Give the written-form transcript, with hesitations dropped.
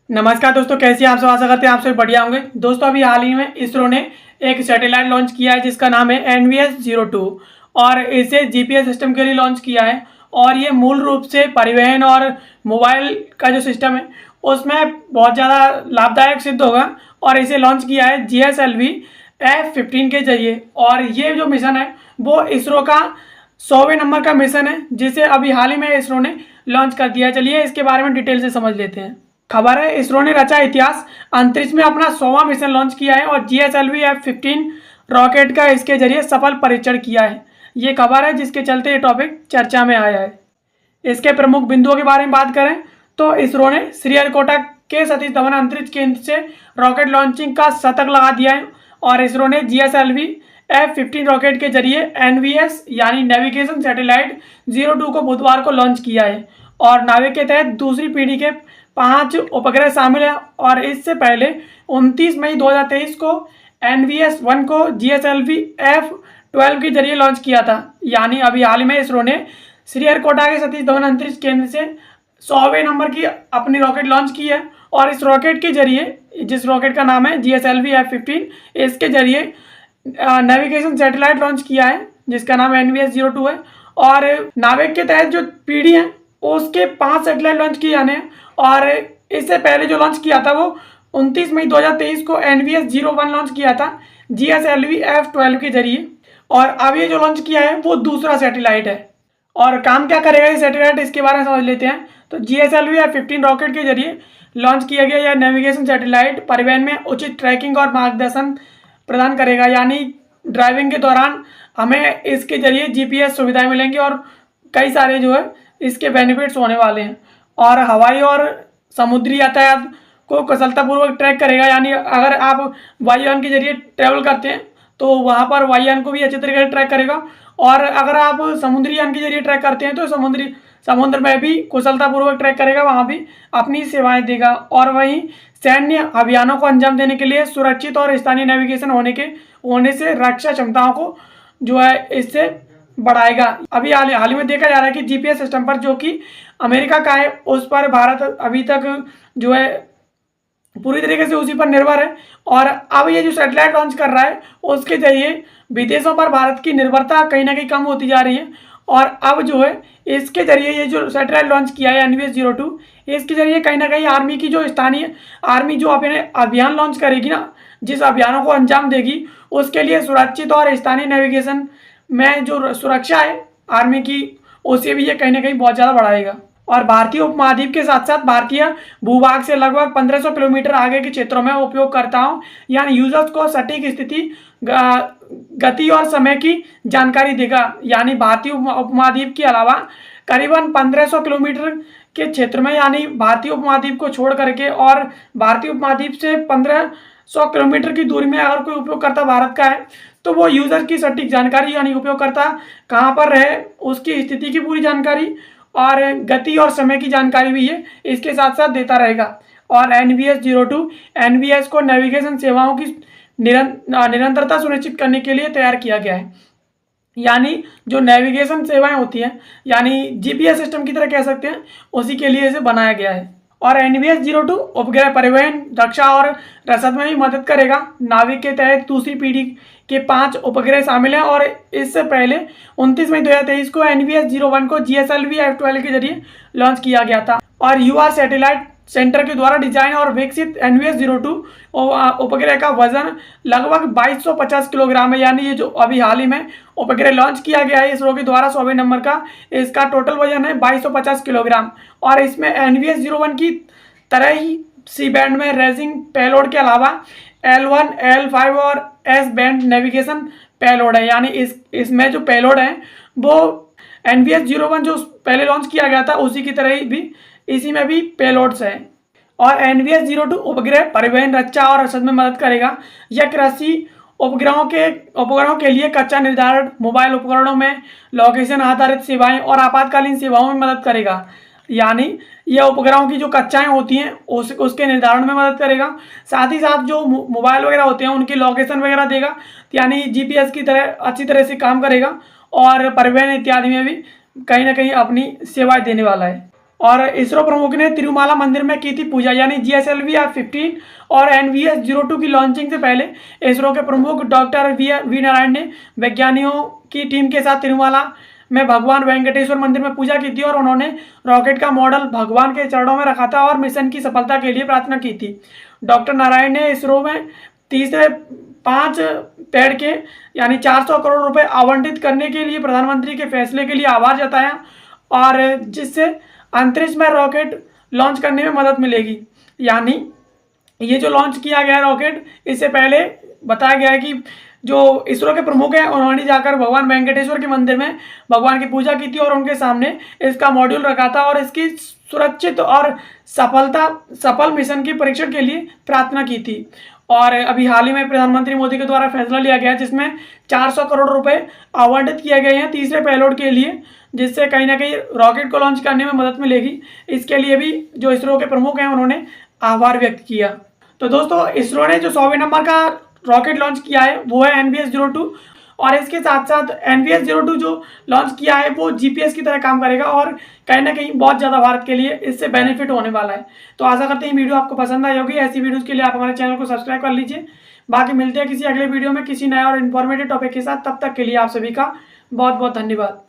नमस्कार दोस्तों, कैसे हैं आप सब। आशा करते हैं आप सब बढ़िया होंगे। दोस्तों अभी हाल ही में इसरो ने एक सैटेलाइट लॉन्च किया है जिसका नाम है NVS-02 और इसे GPS सिस्टम के लिए लॉन्च किया है। और ये मूल रूप से परिवहन और मोबाइल का जो सिस्टम है उसमें बहुत ज़्यादा लाभदायक सिद्ध होगा। और इसे लॉन्च किया है GSLV F-15 के जरिए। और ये जो मिशन है वो इसरो का 100वें नंबर का मिशन है जिसे अभी हाल ही में इसरो ने लॉन्च कर दिया है। चलिए इसके बारे में डिटेल से समझ लेते हैं। खबर है, इसरो ने रचा इतिहास, अंतरिक्ष में अपना 100वां मिशन लॉन्च किया है और GSLV F-15 रॉकेट का इसके जरिए सफल परीक्षण किया है। ये खबर है जिसके चलते ये टॉपिक चर्चा में आया है। इसके प्रमुख बिंदुओं के बारे में बात करें तो इसरो ने श्रीहरिकोटा के सतीश धवन अंतरिक्ष केंद्र से रॉकेट लॉन्चिंग का शतक लगा दिया है। और इसरो ने GSLV F-15 रॉकेट के जरिए NVS यानी नेविगेशन सैटेलाइट 02 को बुधवार को लॉन्च किया है। और नाविक के तहत दूसरी पीढ़ी के 5 उपग्रह शामिल हैं। और इससे पहले 29 मई 2023 को NVS-1 को GSLV F-12 के जरिए लॉन्च किया था। यानी अभी हाल ही में इसरो ने श्रीहरिकोटा के सतीश धवन अंतरिक्ष केंद्र से 100वें नंबर की अपनी रॉकेट लॉन्च की है। और इस रॉकेट के जरिए, जिस रॉकेट का नाम है GSLV F-15, इसके जरिए नेविगेशन सैटेलाइट लॉन्च किया है जिसका नाम NVS-02 है। और नाविक के तहत जो पीढ़ी है उसके 5 सैटेलाइट लॉन्च किए जाने हैं। और इससे पहले जो लॉन्च किया था वो 29 मई 2023 को NVS-01 लॉन्च किया था GSLV F-12 के जरिए। और अब ये जो लॉन्च किया है वो दूसरा सैटेलाइट है। और काम क्या करेगा ये सैटेलाइट, इसके बारे में समझ लेते हैं। तो GSLV F-15 रॉकेट के जरिए लॉन्च किया गया यह नेविगेशन सैटेलाइट परिवहन में उचित ट्रैकिंग और मार्गदर्शन प्रदान करेगा। यानी ड्राइविंग के दौरान हमें इसके जरिए GPS सुविधाएं मिलेंगी और कई सारे जो है इसके बेनिफिट्स होने वाले हैं। और हवाई और समुद्री यातायात को कुशलतापूर्वक ट्रैक करेगा। यानी अगर आप वायुयान के जरिए ट्रैवल करते हैं तो वहाँ पर वायुयान को भी अच्छे तरीके से ट्रैक करेगा। और अगर आप समुद्री यान के जरिए ट्रैक करते हैं तो समुद्र में भी कुशलतापूर्वक ट्रैक करेगा, वहाँ भी अपनी सेवाएं देगा। और वहीं सैन्य अभियानों को अंजाम देने के लिए सुरक्षित और स्थानीय नेविगेशन होने से रक्षा क्षमताओं को जो है इससे बढ़ाएगा। अभी हाल ही में देखा जा रहा है कि GPS सिस्टम पर, जो कि अमेरिका का है, उस पर भारत अभी तक जो है पूरी तरीके से उसी पर निर्भर है। और अब ये जो सैटेलाइट लॉन्च कर रहा है उसके जरिए विदेशों पर भारत की निर्भरता कहीं ना कहीं कम होती जा रही है। और अब जो है इसके जरिए ये जो सैटेलाइट लॉन्च किया है NVS-02, इसके जरिए कहीं ना कहीं आर्मी की जो स्थानीय आर्मी जो अपने अभियान लॉन्च करेगी ना, जिस अभियानों को अंजाम देगी, उसके लिए सुरक्षित और स्थानीय नेविगेशन में जो सुरक्षा है आर्मी की, उसे भी ये कहीं ना कहीं बहुत ज़्यादा बढ़ाएगा। और भारतीय उपमहाद्वीप के साथ साथ भारतीय भूभाग से लगभग 1500 किलोमीटर आगे के क्षेत्रों में उपयोगकर्ताओं यानी यूजर्स को सटीक स्थिति, गति और समय की जानकारी देगा। यानी भारतीय उपमहाद्वीप के अलावा करीबन 1500 किलोमीटर के क्षेत्र में, यानी भारतीय उपमहाद्वीप को छोड़ करके, और भारतीय उपमहाद्वीप से 1500 किलोमीटर की दूरी में अगर कोई उपयोगकर्ता भारत का है तो वो यूज़र की सटीक जानकारी, यानी उपयोगकर्ता कहाँ पर रहे उसकी स्थिति की पूरी जानकारी और गति और समय की जानकारी भी ये इसके साथ साथ देता रहेगा। और NVS-02 NVS को नेविगेशन सेवाओं की निरंतरता सुनिश्चित करने के लिए तैयार किया गया है। यानी जो नेविगेशन सेवाएं होती हैं, यानी GPS सिस्टम की तरह कह सकते हैं, उसी के लिए इसे बनाया गया है। और NVS-02 उपग्रह परिवहन, रक्षा और रसद में भी मदद करेगा। नाविक के तहत दूसरी पीढ़ी के 5 उपग्रह शामिल हैं। और इससे पहले 29 मई 2023 को NVS-01 को GSLV F-12 के जरिए लॉन्च किया गया था। और UR सैटेलाइट सेंटर के द्वारा डिजाइन और विकसित NVS-02 उपग्रह का वजन लगभग 2250 किलोग्राम है। यानी ये जो अभी हाल ही में उपग्रह लॉन्च किया गया है इसरो के द्वारा 100वें नंबर का, इसका टोटल वजन है 2250 किलोग्राम। और इसमें NVS-01 की तरह ही C बैंड में रेसिंग पेलोड के अलावा L1, L5 और S बैंड नेविगेशन पेलोड है। यानी इसमें जो पेलोड है वो NVS-01 जो पहले लॉन्च किया गया था उसी की तरह ही भी इसी में भी पेलोड्स हैं। और NVS-02 उपग्रह परिवहन, रक्षा और रसद में मदद करेगा। यह कृषि उपग्रहों के लिए कच्चा निर्धारण, मोबाइल उपकरणों में लोकेशन आधारित सेवाएं और आपातकालीन सेवाओं में मदद करेगा। यानी यह उपग्रहों की जो कच्चाएं होती हैं उसके निर्धारण में मदद करेगा। साथ ही साथ जो मोबाइल वगैरह होते हैं उनकी लोकेशन वगैरह देगा, यानी GPS की तरह अच्छी तरह से काम करेगा। और परिवहन इत्यादि में भी कहीं ना कहीं अपनी सेवाएं देने वाला है। और इसरो प्रमुख ने तिरुमाला मंदिर में की थी पूजा। यानी GSLV-15 और NVS-02 की लॉन्चिंग से पहले इसरो के प्रमुख डॉक्टर वी नारायण ने वैज्ञानिकों की टीम के साथ तिरुमाला में भगवान वेंकटेश्वर मंदिर में पूजा की थी और उन्होंने रॉकेट का मॉडल भगवान के चरणों में रखा था और मिशन की सफलता के लिए प्रार्थना की थी। डॉक्टर नारायण ने इसरो में तीसरे 5 पेड़ के यानी 400 करोड़ रुपए आवंटित करने के लिए प्रधानमंत्री के फैसले के लिए आभार जताया और जिससे अंतरिक्ष में रॉकेट लॉन्च करने में मदद मिलेगी। यानी ये जो लॉन्च किया गया रॉकेट, इससे पहले बताया गया है कि जो इसरो के प्रमुख हैं उन्होंने जाकर भगवान वेंकटेश्वर के मंदिर में भगवान की पूजा की थी और उनके सामने इसका मॉड्यूल रखा था और इसकी सुरक्षित और सफल मिशन के परीक्षण के लिए प्रार्थना की थी। और अभी हाल ही में प्रधानमंत्री मोदी के द्वारा फैसला लिया गया जिसमें 400 करोड़ रुपए आवंटित किए गए हैं तीसरे पेलोड के लिए, जिससे कहीं ना कहीं रॉकेट को लॉन्च करने में मदद मिलेगी। इसके लिए भी जो इसरो के प्रमुख हैं उन्होंने आभार व्यक्त किया। तो दोस्तों, इसरो ने जो 100वें नंबर का रॉकेट लॉन्च किया है वो है NVS-02 और इसके साथ साथ NVS-02 जो लॉन्च किया है वो GPS की तरह काम करेगा और कहीं ना कहीं बहुत ज़्यादा भारत के लिए इससे बेनिफिट होने वाला है। तो आशा करते हैं वीडियो आपको पसंद आई होगी। ऐसी वीडियोस के लिए आप हमारे चैनल को सब्सक्राइब कर लीजिए। बाकी मिलते हैं किसी अगले वीडियो में किसी नए और इन्फॉर्मेटिव टॉपिक के साथ। तब तक के लिए आप सभी का बहुत बहुत धन्यवाद।